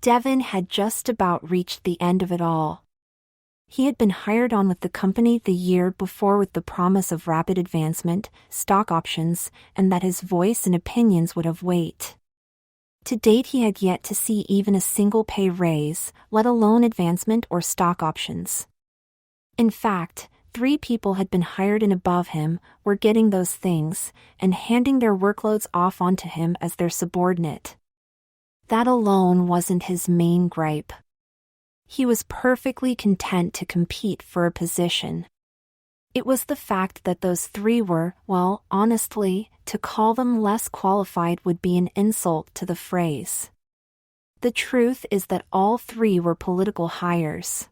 Devin had just about reached the end of it all. He had been hired on with the company the year before with the promise of rapid advancement, stock options, and that his voice and opinions would have weight. To date he had yet to see even a single pay raise, let alone advancement or stock options. In fact, 3 people had been hired and above him, were getting those things, and handing their workloads off onto him as their subordinate. That alone wasn't his main gripe. He was perfectly content to compete for a position. It was the fact that those 3 were, well, honestly, to call them less qualified would be an insult to the phrase. The truth is that all 3 were political hires.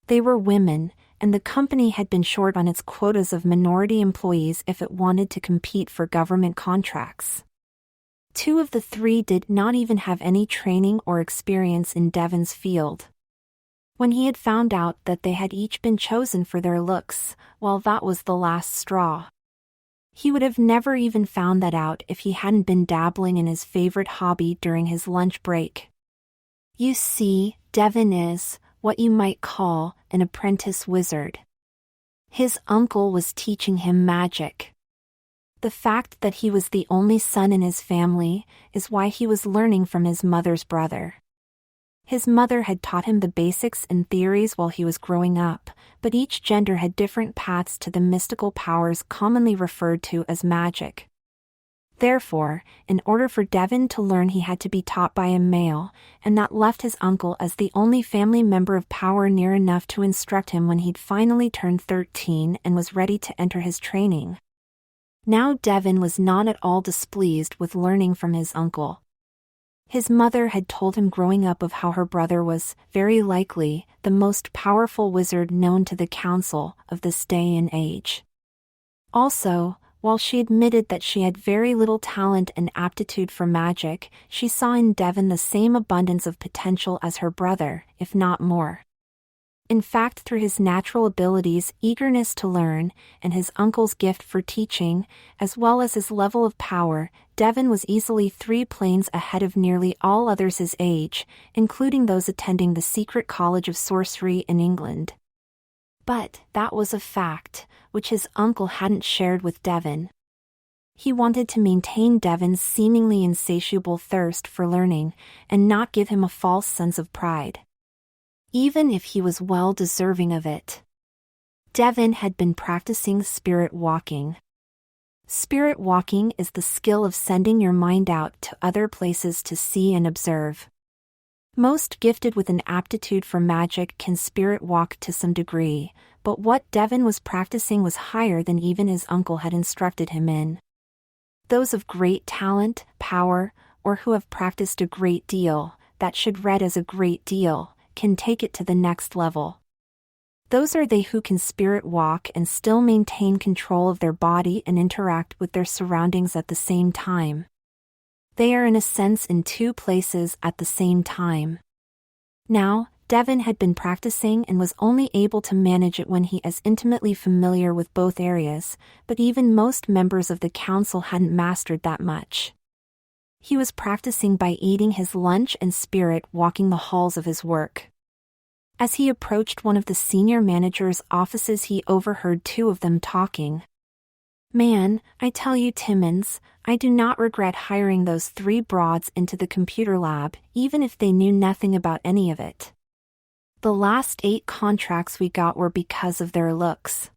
They were women, and the company had been short on its quotas of minority employees if it wanted to compete for government contracts. 2 of the 3 did not even have any training or experience in Devin's field. When he had found out that they had each been chosen for their looks, well, that was the last straw. He would have never even found that out if he hadn't been dabbling in his favorite hobby during his lunch break. You see, Devin is what you might call an apprentice wizard. His uncle was teaching him magic. The fact that he was the only son in his family is why he was learning from his mother's brother. His mother had taught him the basics and theories while he was growing up, but each gender had different paths to the mystical powers commonly referred to as magic. Therefore, in order for Devin to learn, he had to be taught by a male, and that left his uncle as the only family member of power near enough to instruct him when he'd finally turned 13 and was ready to enter his training. Now Devin was not at all displeased with learning from his uncle. His mother had told him growing up of how her brother was, very likely, the most powerful wizard known to the council of this day and age. Also, while she admitted that she had very little talent and aptitude for magic, she saw in Devin the same abundance of potential as her brother, if not more. In fact, through his natural abilities, eagerness to learn, and his uncle's gift for teaching, as well as his level of power, Devin was easily 3 planes ahead of nearly all others his age, including those attending the secret college of sorcery in England. But that was a fact, which his uncle hadn't shared with Devin. He wanted to maintain Devin's seemingly insatiable thirst for learning, and not give him a false sense of pride. Even if he was well deserving of it. Devin had been practicing spirit walking. Spirit walking is the skill of sending your mind out to other places to see and observe. Most gifted with an aptitude for magic can spirit walk to some degree, but what Devin was practicing was higher than even his uncle had instructed him in. Those of great talent, power, or who have practiced a great deal, that should read as a great deal, can take it to the next level. Those are they who can spirit walk and still maintain control of their body and interact with their surroundings at the same time. They are in a sense in 2 places at the same time. Now, Devin had been practicing and was only able to manage it when he was intimately familiar with both areas, but even most members of the council hadn't mastered that much. He was practicing by eating his lunch and spirit walking the halls of his work. As he approached one of the senior manager's offices, he overheard 2 of them talking. Man, I tell you, Timmons, I do not regret hiring those 3 broads into the computer lab, even if they knew nothing about any of it. The last 8 contracts we got were because of their looks.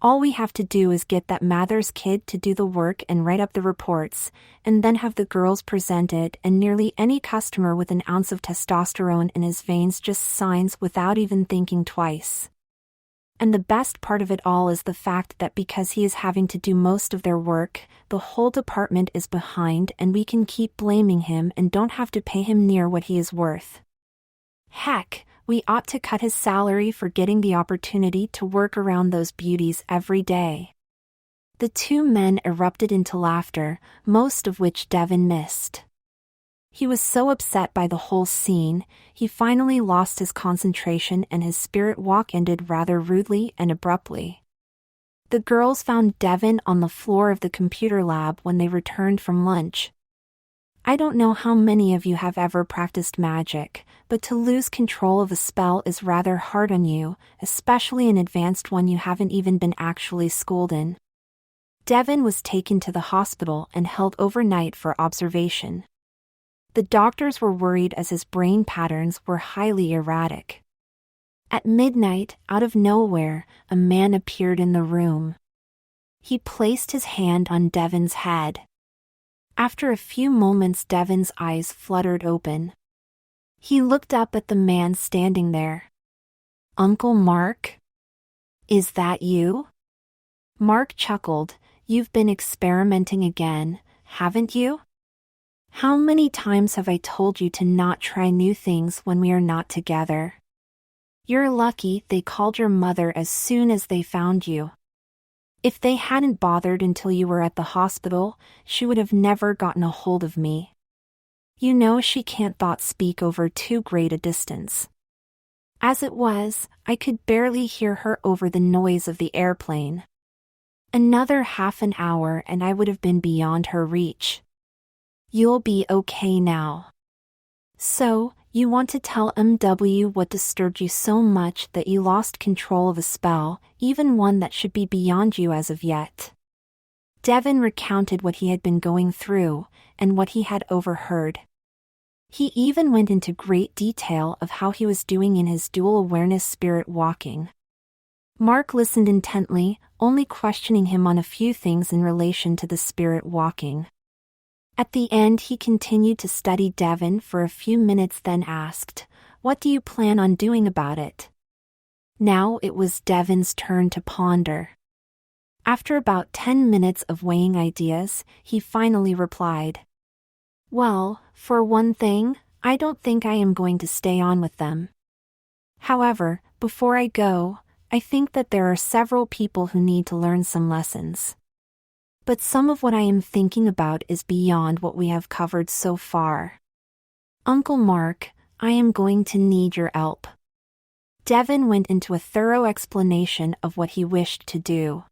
All we have to do is get that Mathers kid to do the work and write up the reports, and then have the girls present it, and nearly any customer with an ounce of testosterone in his veins just signs without even thinking twice. And the best part of it all is the fact that because he is having to do most of their work, the whole department is behind and we can keep blaming him and don't have to pay him near what he is worth. Heck, we ought to cut his salary for getting the opportunity to work around those beauties every day. The 2 men erupted into laughter, most of which Devin missed. He was so upset by the whole scene, he finally lost his concentration and his spirit walk ended rather rudely and abruptly. The girls found Devin on the floor of the computer lab when they returned from lunch. I don't know how many of you have ever practiced magic, but to lose control of a spell is rather hard on you, especially an advanced one you haven't even been actually schooled in. Devin was taken to the hospital and held overnight for observation. The doctors were worried as his brain patterns were highly erratic. At midnight, out of nowhere, a man appeared in the room. He placed his hand on Devin's head. After a few moments, Devin's eyes fluttered open. He looked up at the man standing there. "Uncle Mark? Is that you?" Mark chuckled. "You've been experimenting again, haven't you? How many times have I told you to not try new things when we are not together? You're lucky they called your mother as soon as they found you. If they hadn't bothered until you were at the hospital, she would have never gotten a hold of me. You know she can't speak over too great a distance." As it was, I could barely hear her over the noise of the airplane. Another half an hour and I would have been beyond her reach. "You'll be okay now. So, you want to tell MW what disturbed you so much that you lost control of a spell, even one that should be beyond you as of yet." Devin recounted what he had been going through, and what he had overheard. He even went into great detail of how he was doing in his dual awareness spirit walking. Mark listened intently, only questioning him on a few things in relation to the spirit walking. At the end, he continued to study Devin for a few minutes, then asked, "What do you plan on doing about it?" Now it was Devin's turn to ponder. After about 10 minutes of weighing ideas, he finally replied, "Well, for one thing, I don't think I am going to stay on with them. However, before I go, I think that there are several people who need to learn some lessons. But some of what I am thinking about is beyond what we have covered so far. Uncle Mark, I am going to need your help." Devin went into a thorough explanation of what he wished to do.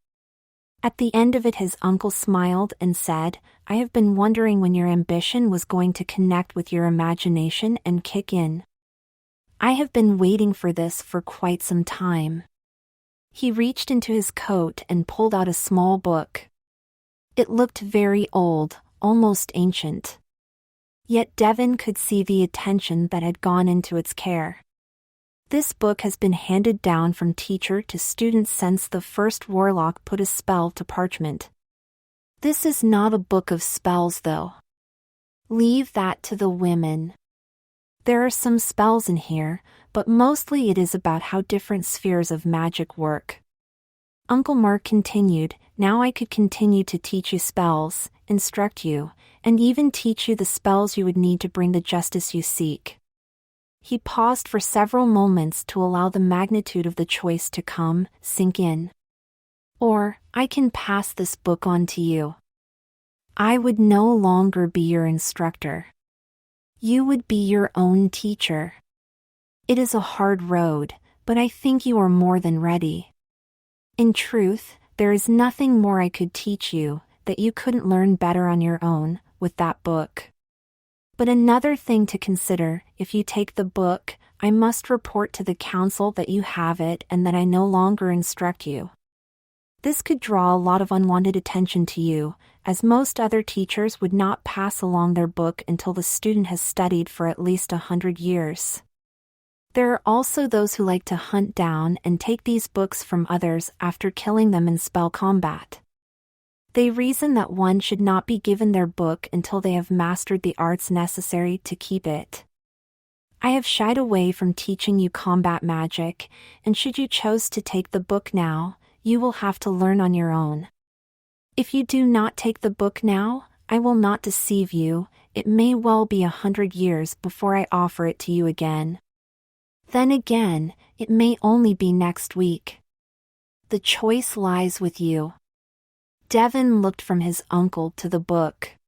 At the end of it, his uncle smiled and said, "I have been wondering when your ambition was going to connect with your imagination and kick in. I have been waiting for this for quite some time." He reached into his coat and pulled out a small book. It looked very old, almost ancient. Yet Devin could see the attention that had gone into its care. This book has been handed down from teacher to student since the first warlock put a spell to parchment. This is not a book of spells though. Leave that to the women. There are some spells in here, but mostly it is about how different spheres of magic work. Uncle Mark continued, "Now I could continue to teach you spells, instruct you, and even teach you the spells you would need to bring the justice you seek." He paused for several moments to allow the magnitude of the choice to sink in. "Or, I can pass this book on to you. I would no longer be your instructor. You would be your own teacher. It is a hard road, but I think you are more than ready. In truth, there is nothing more I could teach you that you couldn't learn better on your own with that book. But another thing to consider, if you take the book, I must report to the council that you have it and that I no longer instruct you. This could draw a lot of unwanted attention to you, as most other teachers would not pass along their book until the student has studied for at least 100 years. There are also those who like to hunt down and take these books from others after killing them in spell combat. They reason that one should not be given their book until they have mastered the arts necessary to keep it. I have shied away from teaching you combat magic, and should you choose to take the book now, you will have to learn on your own. If you do not take the book now, I will not deceive you, it may well be 100 years before I offer it to you again. Then again, it may only be next week. The choice lies with you." Devin looked from his uncle to the book.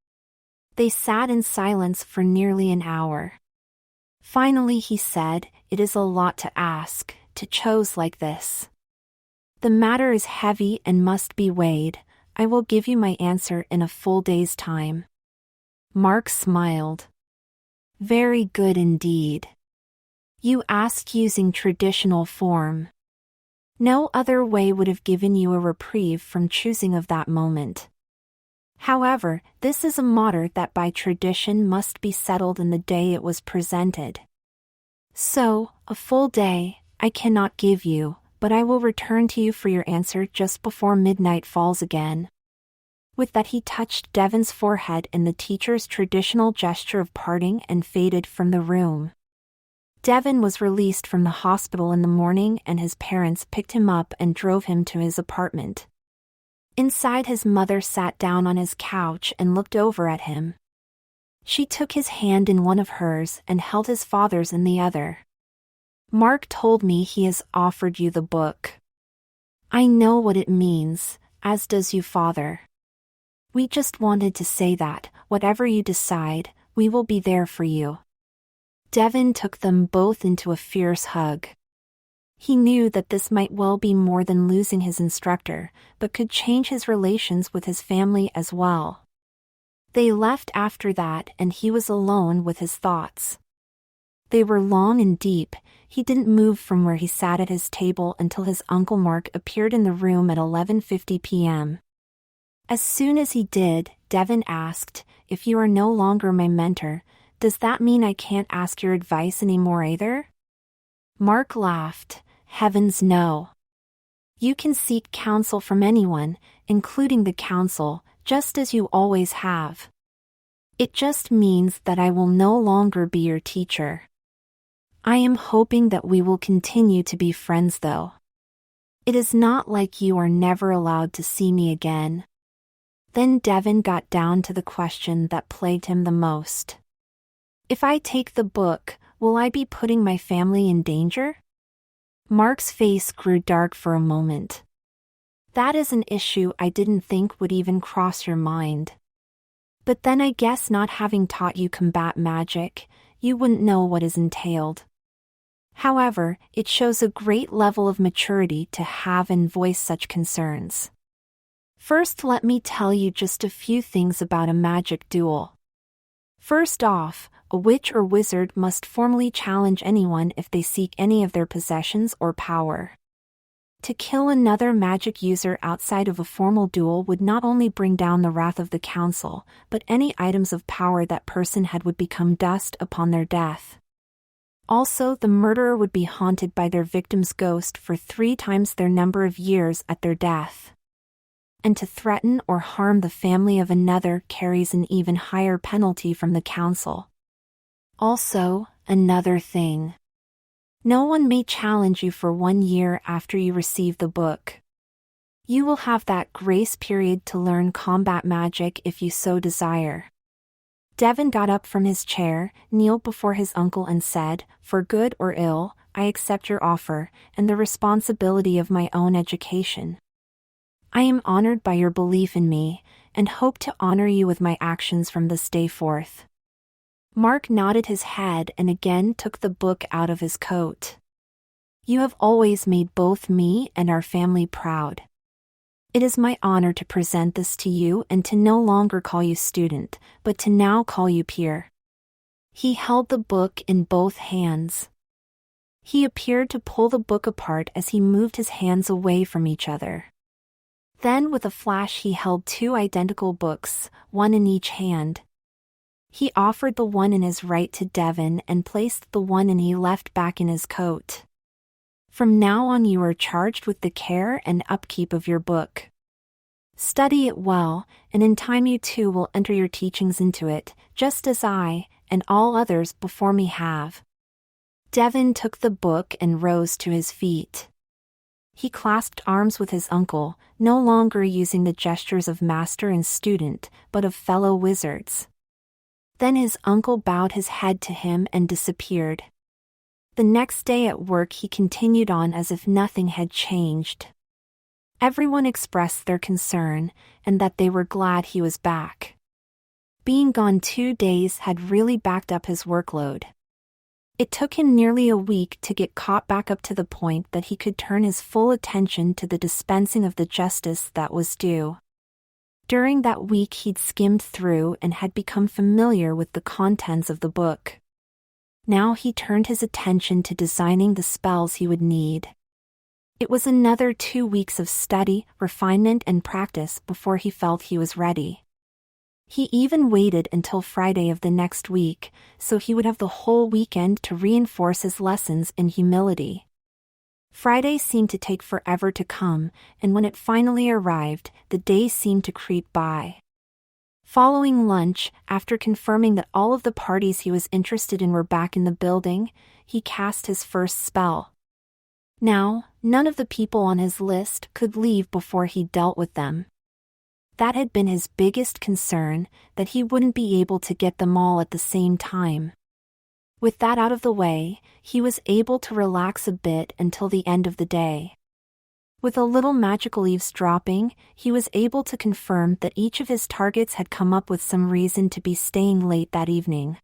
They sat in silence for nearly an hour. Finally he said, "It is a lot to ask, to choose like this. The matter is heavy and must be weighed. I will give you my answer in a full day's time. Mark smiled. Very good indeed. You ask using traditional form. No other way would have given you a reprieve from choosing of that moment. However, this is a matter that by tradition must be settled in the day it was presented. So, a full day, I cannot give you, but I will return to you for your answer just before midnight falls again. With that he touched Devon's forehead in the teacher's traditional gesture of parting and faded from the room. Devon was released from the hospital in the morning and his parents picked him up and drove him to his apartment. Inside, his mother sat down on his couch and looked over at him. She took his hand in one of hers and held his father's in the other. Mark told me he has offered you the book. I know what it means, as does you, father. We just wanted to say that, whatever you decide, we will be there for you. Devon took them both into a fierce hug. He knew that this might well be more than losing his instructor, but could change his relations with his family as well. They left after that and he was alone with his thoughts. They were long and deep. He didn't move from where he sat at his table until his Uncle Mark appeared in the room at 11:50 p.m. As soon as he did, Devon asked, "If you are no longer my mentor, does that mean I can't ask your advice anymore either?" Mark laughed. Heavens no. You can seek counsel from anyone, including the council, just as you always have. It just means that I will no longer be your teacher. I am hoping that we will continue to be friends though. It is not like you are never allowed to see me again. Then Devon got down to the question that plagued him the most. If I take the book, will I be putting my family in danger? Mark's face grew dark for a moment. That is an issue I didn't think would even cross your mind. But then I guess not having taught you combat magic, you wouldn't know what is entailed. However, it shows a great level of maturity to have and voice such concerns. First, let me tell you just a few things about a magic duel. First off, a witch or wizard must formally challenge anyone if they seek any of their possessions or power. To kill another magic user outside of a formal duel would not only bring down the wrath of the council, but any items of power that person had would become dust upon their death. Also, the murderer would be haunted by their victim's ghost for 3 times their number of years at their death. And to threaten or harm the family of another carries an even higher penalty from the council. Also, another thing. No one may challenge you for 1 year after you receive the book. You will have that grace period to learn combat magic if you so desire. Devon got up from his chair, kneeled before his uncle and said, "For good or ill, I accept your offer, and the responsibility of my own education. I am honored by your belief in me, and hope to honor you with my actions from this day forth." Mark nodded his head and again took the book out of his coat. "You have always made both me and our family proud. It is my honor to present this to you and to no longer call you student, but to now call you peer." He held the book in both hands. He appeared to pull the book apart as he moved his hands away from each other. Then with a flash he held 2 identical books, one in each hand. He offered the one in his right to Devon and placed the one in he left back in his coat. "From now on you are charged with the care and upkeep of your book. Study it well, and in time you too will enter your teachings into it, just as I, and all others before me have." Devon took the book and rose to his feet. He clasped arms with his uncle, no longer using the gestures of master and student, but of fellow wizards. Then his uncle bowed his head to him and disappeared. The next day at work he continued on as if nothing had changed. Everyone expressed their concern, and that they were glad he was back. Being gone 2 days had really backed up his workload. It took him nearly a week to get caught back up to the point that he could turn his full attention to the dispensing of the justice that was due. During that week he'd skimmed through and had become familiar with the contents of the book. Now he turned his attention to designing the spells he would need. It was another 2 weeks of study, refinement and practice before he felt he was ready. He even waited until Friday of the next week, so he would have the whole weekend to reinforce his lessons in humility. Friday seemed to take forever to come, and when it finally arrived, the day seemed to creep by. Following lunch, after confirming that all of the parties he was interested in were back in the building, he cast his first spell. Now, none of the people on his list could leave before he dealt with them. That had been his biggest concern, that he wouldn't be able to get them all at the same time. With that out of the way, he was able to relax a bit until the end of the day. With a little magical eavesdropping, he was able to confirm that each of his targets had come up with some reason to be staying late that evening.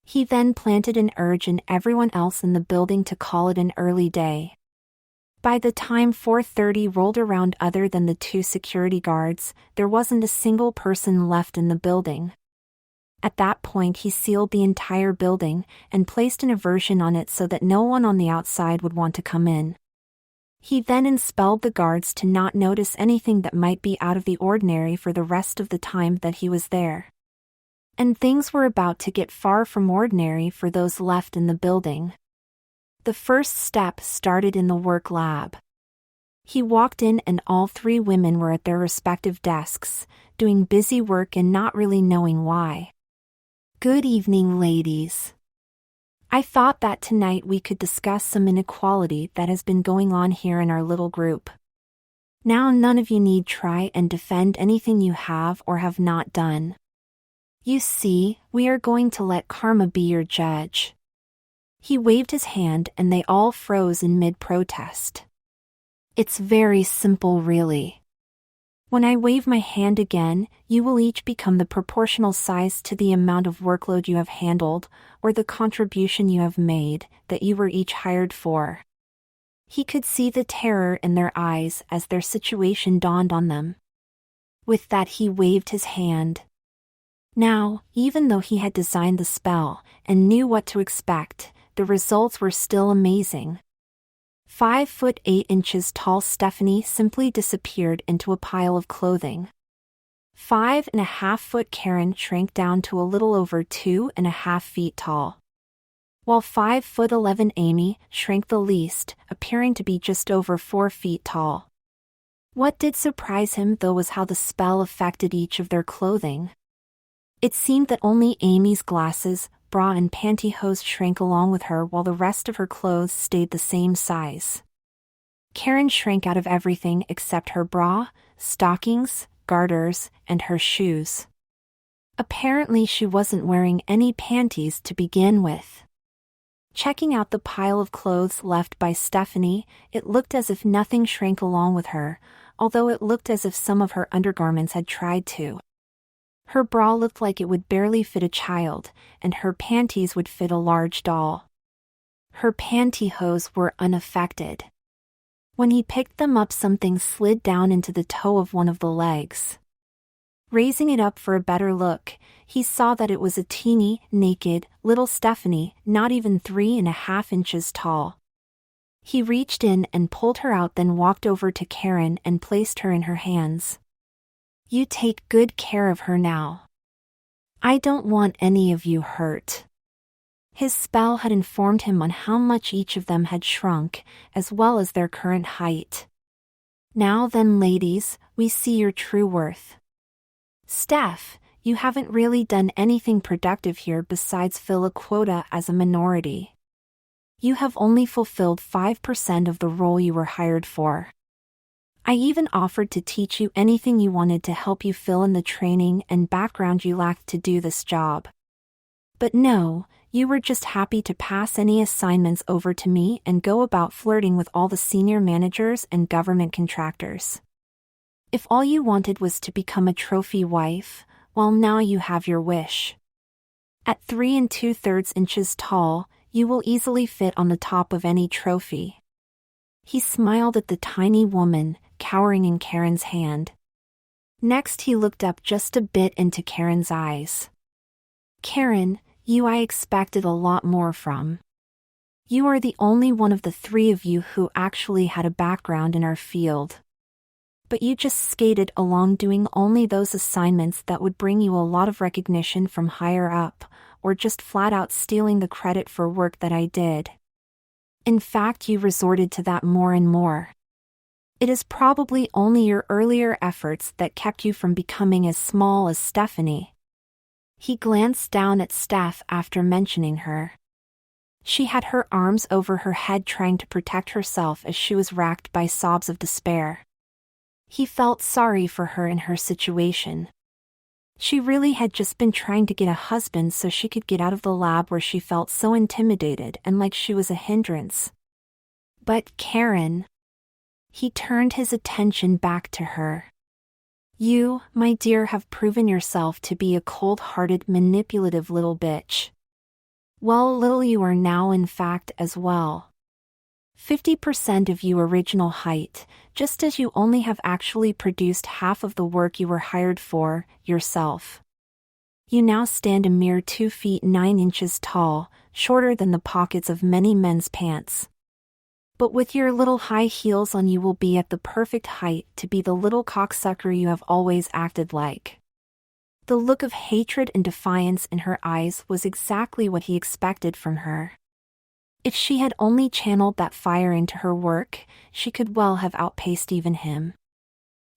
He then planted an urge in everyone else in the building to call it an early day. By the time 4:30 rolled around, other than the 2 security guards, there wasn't a single person left in the building. At that point he sealed the entire building and placed an aversion on it so that no one on the outside would want to come in. He then expelled the guards to not notice anything that might be out of the ordinary for the rest of the time that he was there. And things were about to get far from ordinary for those left in the building. The first step started in the work lab. He walked in and all 3 women were at their respective desks, doing busy work and not really knowing why. "Good evening, ladies. I thought that tonight we could discuss some inequality that has been going on here in our little group. Now none of you need try and defend anything you have or have not done. You see, we are going to let karma be your judge." He waved his hand and they all froze in mid-protest. "It's very simple, really. When I wave my hand again, you will each become the proportional size to the amount of workload you have handled, or the contribution you have made, that you were each hired for." He could see the terror in their eyes as their situation dawned on them. With that he waved his hand. Now, even though he had designed the spell, and knew what to expect, the results were still amazing. 5'8" tall Stephanie simply disappeared into a pile of clothing. 5.5 Karen shrank down to a little over 2.5 feet tall. While 5'11" Amy shrank the least, appearing to be just over 4 feet tall. What did surprise him though was how the spell affected each of their clothing. It seemed that only Amy's glasses, bra and pantyhose shrank along with her while the rest of her clothes stayed the same size. Karen shrank out of everything except her bra, stockings, garters, and her shoes. Apparently she wasn't wearing any panties to begin with. Checking out the pile of clothes left by Stephanie, it looked as if nothing shrank along with her, although it looked as if some of her undergarments had tried to. Her bra looked like it would barely fit a child, and her panties would fit a large doll. Her pantyhose were unaffected. When he picked them up, something slid down into the toe of one of the legs. Raising it up for a better look, he saw that it was a teeny, naked, little Stephanie, not even 3.5 inches tall. He reached in and pulled her out, then walked over to Karen and placed her in her hands. "You take good care of her now. I don't want any of you hurt." His spell had informed him on how much each of them had shrunk, as well as their current height. "Now then, ladies, we see your true worth. Steph, you haven't really done anything productive here besides fill a quota as a minority. You have only fulfilled 5% of the role you were hired for. I even offered to teach you anything you wanted to help you fill in the training and background you lacked to do this job. But no, you were just happy to pass any assignments over to me and go about flirting with all the senior managers and government contractors. If all you wanted was to become a trophy wife, well, now you have your wish. At 3 2/3 inches tall, you will easily fit on the top of any trophy." He smiled at the tiny woman, cowering in Karen's hand. Next he looked up just a bit into Karen's eyes. Karen, I expected a lot more from. You are the only one of the three of you who actually had a background in our field. But you just skated along doing only those assignments that would bring you a lot of recognition from higher up, or just flat out stealing the credit for work that I did. In fact, you resorted to that more and more. It is probably only your earlier efforts that kept you from becoming as small as Stephanie. He glanced down at Steph after mentioning her. She had her arms over her head trying to protect herself as she was racked by sobs of despair. He felt sorry for her in her situation. She really had just been trying to get a husband so she could get out of the lab where she felt so intimidated and like she was a hindrance. But Karen. He turned his attention back to her. You, my dear, have proven yourself to be a cold-hearted, manipulative little bitch. Well, little you are now in fact as well. 50% of you original height, just as you only have actually produced half of the work you were hired for, yourself. You now stand a mere 2 feet 9 inches tall, shorter than the pockets of many men's pants. But with your little high heels on you will be at the perfect height to be the little cocksucker you have always acted like. The look of hatred and defiance in her eyes was exactly what he expected from her. If she had only channeled that fire into her work, she could well have outpaced even him.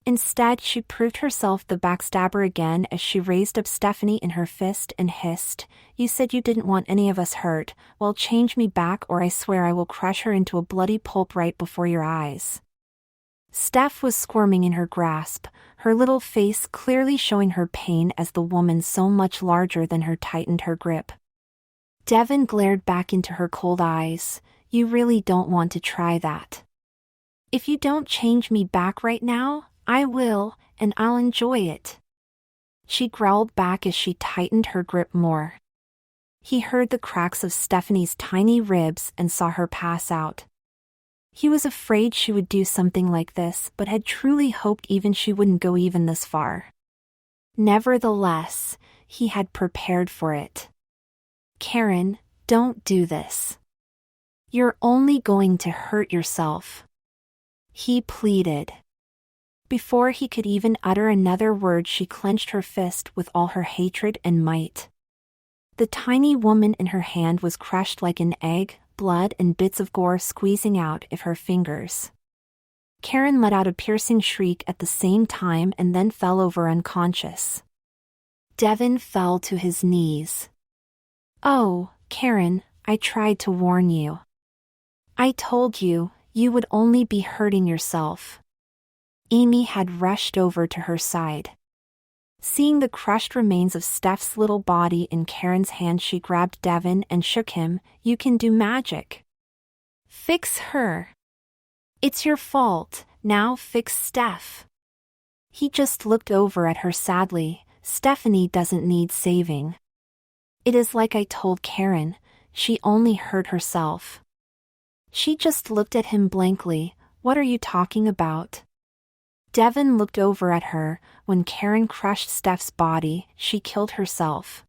Instead, she proved herself the backstabber again as she raised up Stephanie in her fist and hissed, "You said you didn't want any of us hurt, well, change me back or I swear I will crush her into a bloody pulp right before your eyes." Steph was squirming in her grasp, her little face clearly showing her pain as the woman so much larger than her tightened her grip. Devin glared back into her cold eyes. "You really don't want to try that. If you don't change me back right now, I will, and I'll enjoy it." She growled back as she tightened her grip more. He heard the cracks of Stephanie's tiny ribs and saw her pass out. He was afraid she would do something like this, but had truly hoped even she wouldn't go even this far. Nevertheless, he had prepared for it. "Karen, don't do this. You're only going to hurt yourself," he pleaded. Before he could even utter another word, she clenched her fist with all her hatred and might. The tiny woman in her hand was crushed like an egg, blood and bits of gore squeezing out of her fingers. Karen let out a piercing shriek at the same time and then fell over unconscious. Devin fell to his knees. "Oh, Karen, I tried to warn you. I told you, you would only be hurting yourself." Amy had rushed over to her side. Seeing the crushed remains of Steph's little body in Karen's hand, she grabbed Devin and shook him. "You can do magic. Fix her. It's your fault, now fix Steph." He just looked over at her sadly. "Stephanie doesn't need saving. It is like I told Karen, she only hurt herself." She just looked at him blankly. "What are you talking about?" Devin looked over at her. "When Karen crushed Steph's body, she killed herself.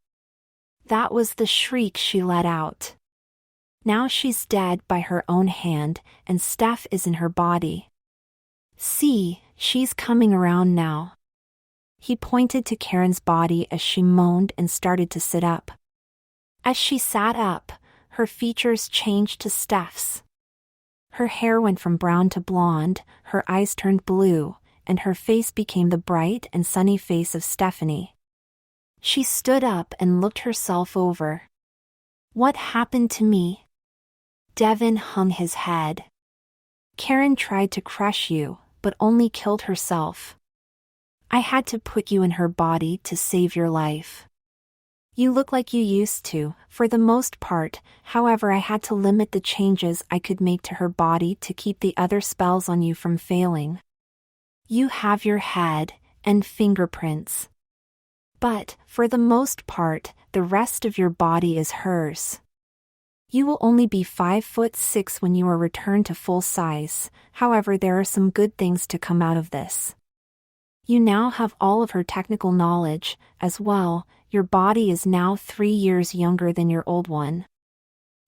That was the shriek she let out. Now she's dead by her own hand, and Steph is in her body. See, she's coming around now." He pointed to Karen's body as she moaned and started to sit up. As she sat up, her features changed to Steph's. Her hair went from brown to blonde, her eyes turned blue, and her face became the bright and sunny face of Stephanie. She stood up and looked herself over. "What happened to me?" Devin hung his head. "Karen tried to crush you, but only killed herself. I had to put you in her body to save your life. You look like you used to, for the most part, however I had to limit the changes I could make to her body to keep the other spells on you from failing. You have your head and fingerprints. But, for the most part, the rest of your body is hers. You will only be 5'6" when you are returned to full size, however there are some good things to come out of this. You now have all of her technical knowledge, as well. Your body is now 3 years younger than your old one.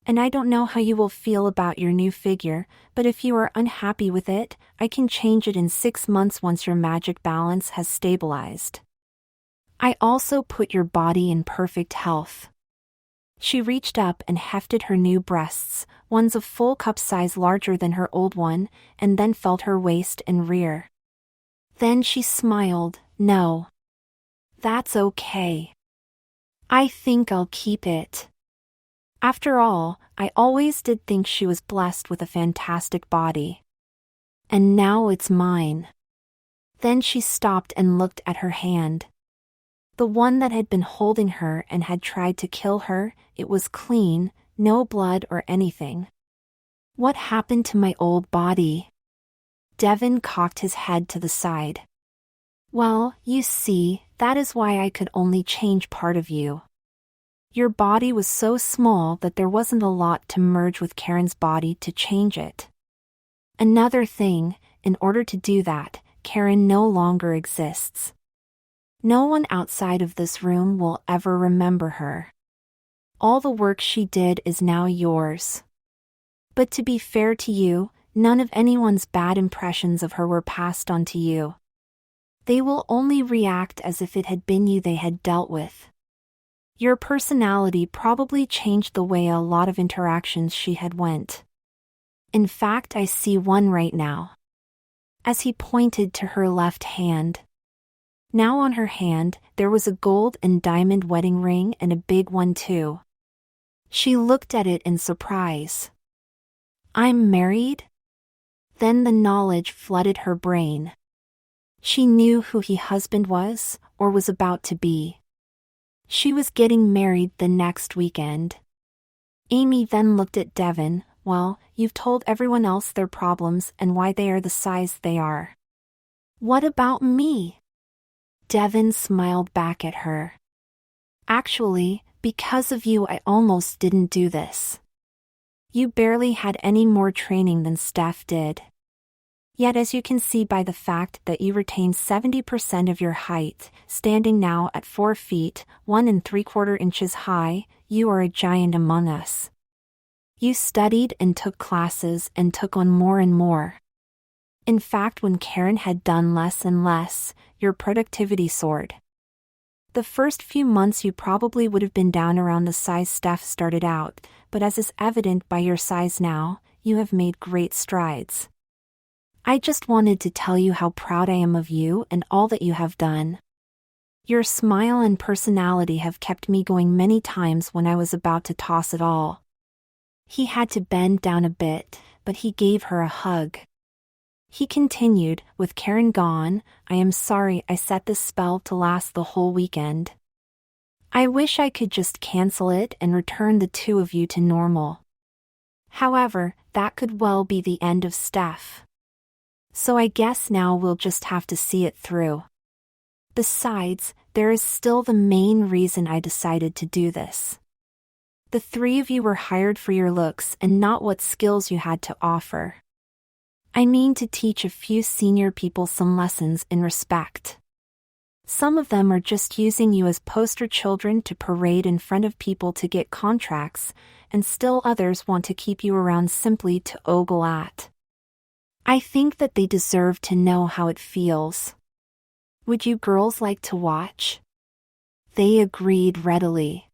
And I don't know how you will feel about your new figure, but if you are unhappy with it, I can change it in 6 months once your magic balance has stabilized. I also put your body in perfect health." She reached up and hefted her new breasts, ones a full cup size larger than her old one, and then felt her waist and rear. Then she smiled. "No. That's okay. I think I'll keep it. After all, I always did think she was blessed with a fantastic body. And now it's mine." Then she stopped and looked at her hand. The one that had been holding her and had tried to kill her, it was clean, no blood or anything. "What happened to my old body?" Devin cocked his head to the side. "Well, you see, that is why I could only change part of you. Your body was so small that there wasn't a lot to merge with Karen's body to change it. Another thing, in order to do that, Karen no longer exists. No one outside of this room will ever remember her. All the work she did is now yours. But to be fair to you, none of anyone's bad impressions of her were passed on to you. They will only react as if it had been you they had dealt with. Your personality probably changed the way a lot of interactions she had went. In fact, I see one right now." As he pointed to her left hand. Now on her hand, there was a gold and diamond wedding ring and a big one too. She looked at it in surprise. "I'm married?" Then the knowledge flooded her brain. She knew who her husband was, or was about to be. She was getting married the next weekend. Amy then looked at Devin. "Well, you've told everyone else their problems and why they are the size they are. What about me?" Devin smiled back at her. "Actually, because of you I almost didn't do this. You barely had any more training than Steph did. Yet as you can see by the fact that you retained 70% of your height, standing now at 4 feet, 1 3/4 inches high, you are a giant among us. You studied and took classes and took on more and more. In fact, when Karen had done less and less, your productivity soared. The first few months you probably would have been down around the size Steph started out, but as is evident by your size now, you have made great strides. I just wanted to tell you how proud I am of you and all that you have done. Your smile and personality have kept me going many times when I was about to toss it all." He had to bend down a bit, but he gave her a hug. He continued, "With Karen gone, I am sorry I set this spell to last the whole weekend. I wish I could just cancel it and return the two of you to normal. However, that could well be the end of Steph. So I guess now we'll just have to see it through. Besides, there is still the main reason I decided to do this. The 3 of you were hired for your looks and not what skills you had to offer. I mean to teach a few senior people some lessons in respect. Some of them are just using you as poster children to parade in front of people to get contracts, and still others want to keep you around simply to ogle at. I think that they deserve to know how it feels. Would you girls like to watch?" They agreed readily.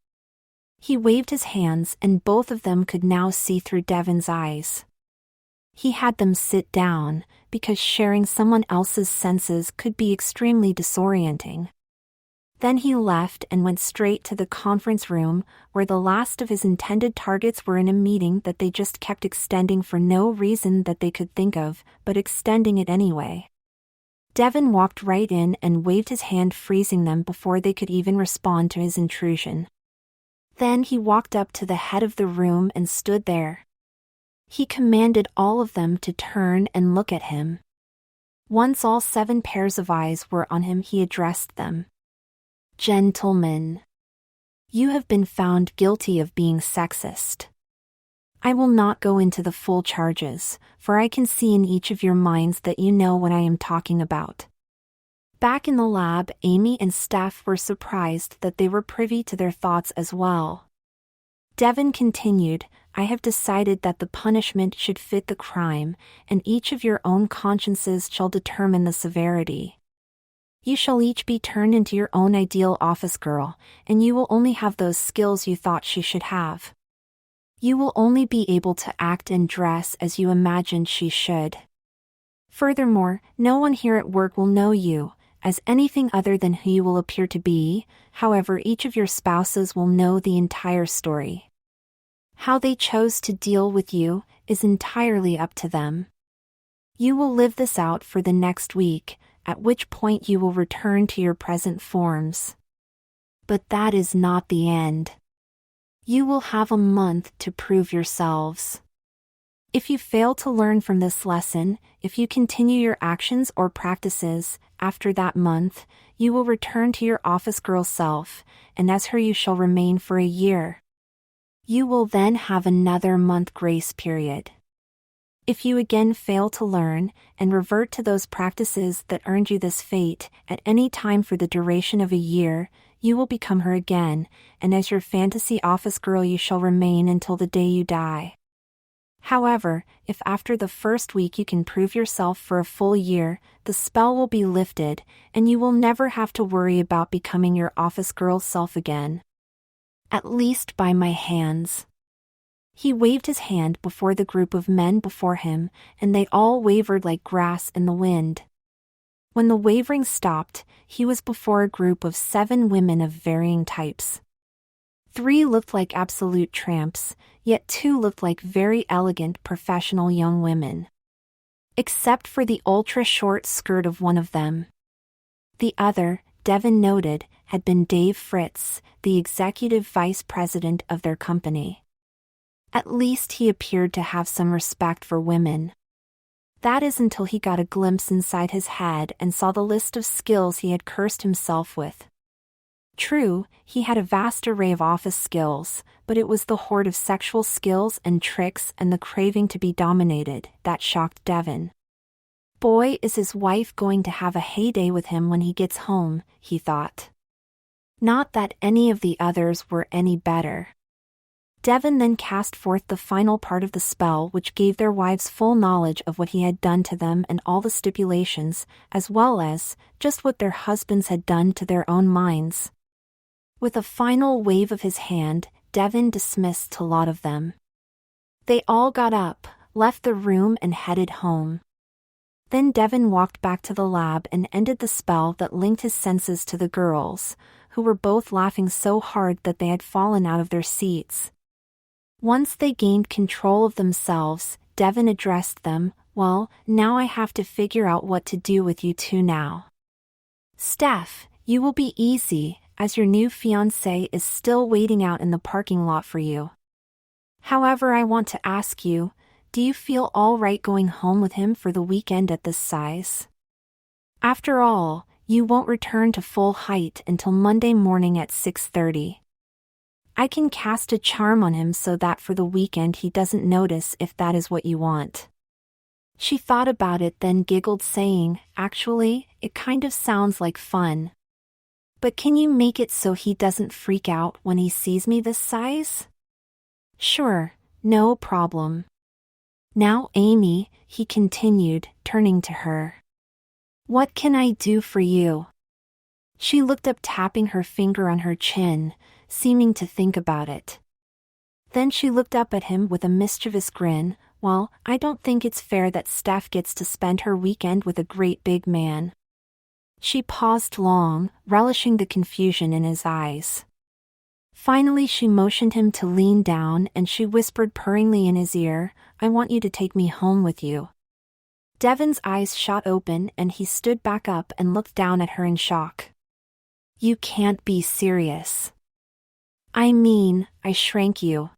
He waved his hands and both of them could now see through Devin's eyes. He had them sit down, because sharing someone else's senses could be extremely disorienting. Then he left and went straight to the conference room, where the last of his intended targets were in a meeting that they just kept extending for no reason that they could think of, but extending it anyway. Devin walked right in and waved his hand, freezing them before they could even respond to his intrusion. Then he walked up to the head of the room and stood there. He commanded all of them to turn and look at him. Once all 7 pairs of eyes were on him, he addressed them. "Gentlemen, you have been found guilty of being sexist. I will not go into the full charges, for I can see in each of your minds that you know what I am talking about. Back in the lab, Amy and Steph were surprised that they were privy to their thoughts as well. Devin continued, I have decided that the punishment should fit the crime, and each of your own consciences shall determine the severity. You shall each be turned into your own ideal office girl, and you will only have those skills you thought she should have. You will only be able to act and dress as you imagined she should. Furthermore, no one here at work will know you as anything other than who you will appear to be. However, each of your spouses will know the entire story. How they chose to deal with you is entirely up to them. You will live this out for the next week, at which point you will return to your present forms. But that is not the end. You will have a month to prove yourselves. If you fail to learn from this lesson, if you continue your actions or practices, after that month, you will return to your office girl self, and as her you shall remain for a year. You will then have another month grace period. If you again fail to learn, and revert to those practices that earned you this fate, at any time for the duration of a year, you will become her again, and as your fantasy office girl you shall remain until the day you die. However, if after the first week you can prove yourself for a full year, the spell will be lifted, and you will never have to worry about becoming your office girl self again. At least by my hands. He waved his hand before the group of men before him, and they all wavered like grass in the wind. When the wavering stopped, he was before a group of 7 women of varying types. 3 looked like absolute tramps, yet 2 looked like very elegant professional young women. Except for the ultra-short skirt of one of them. The other, Devin noted, had been Dave Fritz, the executive vice president of their company. At least he appeared to have some respect for women. That is until he got a glimpse inside his head and saw the list of skills he had cursed himself with. True, he had a vast array of office skills, but it was the hoard of sexual skills and tricks and the craving to be dominated that shocked Devin. Boy, is his wife going to have a heyday with him when he gets home, he thought. Not that any of the others were any better. Devin then cast forth the final part of the spell, which gave their wives full knowledge of what he had done to them and all the stipulations, as well as just what their husbands had done to their own minds. With a final wave of his hand, Devin dismissed a lot of them. They all got up, left the room and headed home. Then Devin walked back to the lab and ended the spell that linked his senses to the girls, who were both laughing so hard that they had fallen out of their seats. Once they gained control of themselves, Devin addressed them, well, now I have to figure out what to do with you two now. Steph, you will be easy, as your new fiancé is still waiting out in the parking lot for you. However, I want to ask you, do you feel all right going home with him for the weekend at this size? After all, you won't return to full height until Monday morning at 6:30. I can cast a charm on him so that for the weekend he doesn't notice if that is what you want. She thought about it, then giggled, saying, actually, it kind of sounds like fun. But can you make it so he doesn't freak out when he sees me this size? Sure, no problem. Now, Amy, he continued, turning to her. What can I do for you? She looked up, tapping her finger on her chin, seeming to think about it. Then she looked up at him with a mischievous grin. Well, I don't think it's fair that Steph gets to spend her weekend with a great big man. She paused long, relishing the confusion in his eyes. Finally she motioned him to lean down and she whispered purringly in his ear, I want you to take me home with you. Devin's eyes shot open and he stood back up and looked down at her in shock. You can't be serious. I mean, I shrank you.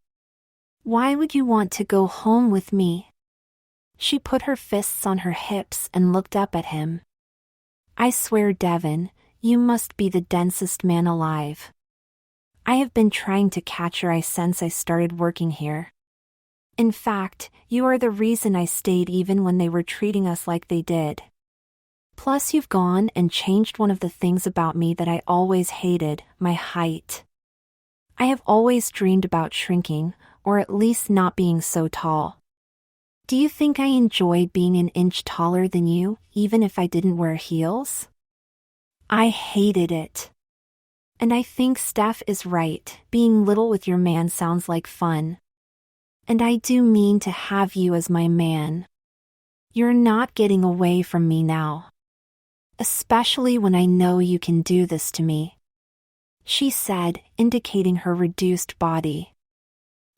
Why would you want to go home with me? She put her fists on her hips and looked up at him. I swear, Devin, you must be the densest man alive. I have been trying to catch your eye since I started working here. In fact, you are the reason I stayed even when they were treating us like they did. Plus, you've gone and changed one of the things about me that I always hated, my height. I have always dreamed about shrinking, or at least not being so tall. Do you think I enjoy being an inch taller than you, even if I didn't wear heels? I hated it. And I think Steph is right, being little with your man sounds like fun. And I do mean to have you as my man. You're not getting away from me now. Especially when I know you can do this to me," she said, indicating her reduced body.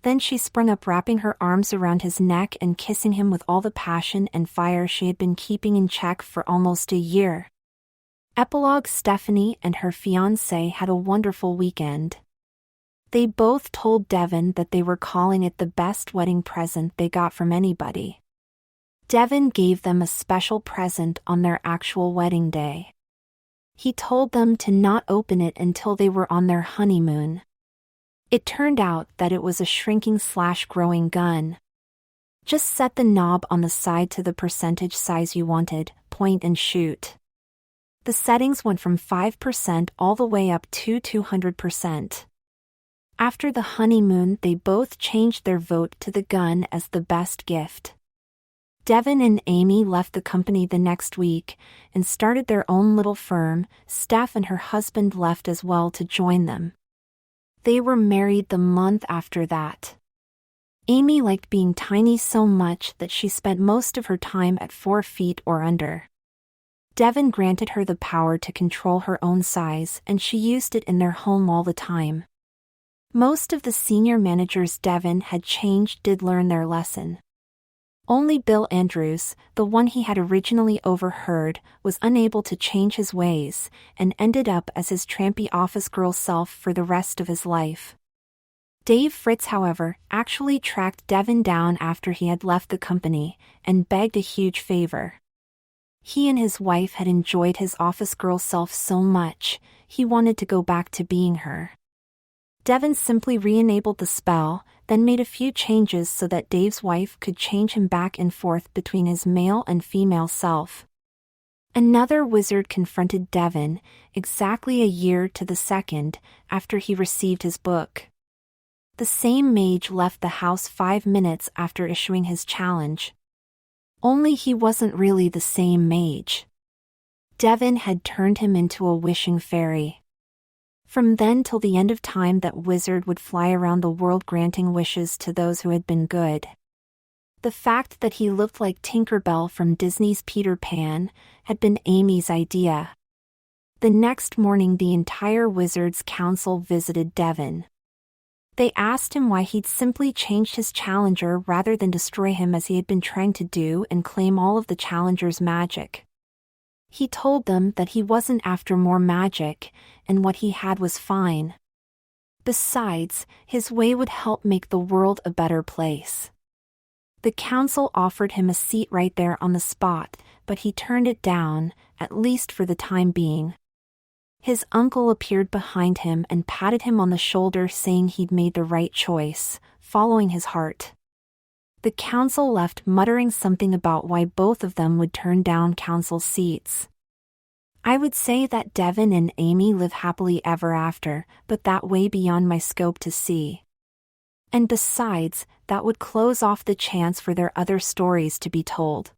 Then she sprung up, wrapping her arms around his neck and kissing him with all the passion and fire she had been keeping in check for almost a year. Epilog: Stephanie and her fiancé had a wonderful weekend. They both told Devin that they were calling it the best wedding present they got from anybody. Devin gave them a special present on their actual wedding day. He told them to not open it until they were on their honeymoon. It turned out that it was a shrinking/growing gun. Just set the knob on the side to the percentage size you wanted, point and shoot. The settings went from 5% all the way up to 200%. After the honeymoon, they both changed their vote to the gun as the best gift. Devin and Amy left the company the next week and started their own little firm. Steph and her husband left as well to join them. They were married the month after that. Amy liked being tiny so much that she spent most of her time at 4 feet or under. Devin granted her the power to control her own size, and she used it in their home all the time. Most of the senior managers Devin had changed did learn their lesson. Only Bill Andrews, the one he had originally overheard, was unable to change his ways, and ended up as his trampy office girl self for the rest of his life. Dave Fritz, however, actually tracked Devin down after he had left the company, and begged a huge favor. He and his wife had enjoyed his office girl self so much, he wanted to go back to being her. Devin simply re-enabled the spell, then made a few changes so that Dave's wife could change him back and forth between his male and female self. Another wizard confronted Devin, exactly a year to the second, after he received his book. The same mage left the house 5 minutes after issuing his challenge. Only he wasn't really the same mage. Devin had turned him into a wishing fairy. From then till the end of time, that wizard would fly around the world granting wishes to those who had been good. The fact that he looked like Tinker Bell from Disney's Peter Pan had been Amy's idea. The next morning, the entire Wizards Council visited Devin. They asked him why he'd simply changed his challenger rather than destroy him as he had been trying to do and claim all of the challenger's magic. He told them that he wasn't after more magic, and what he had was fine. Besides, his way would help make the world a better place. The council offered him a seat right there on the spot, but he turned it down, at least for the time being. His uncle appeared behind him and patted him on the shoulder, saying he'd made the right choice, following his heart. The council left muttering something about why both of them would turn down council seats. I would say that Devin and Amy live happily ever after, but that way beyond my scope to see. And besides, that would close off the chance for their other stories to be told.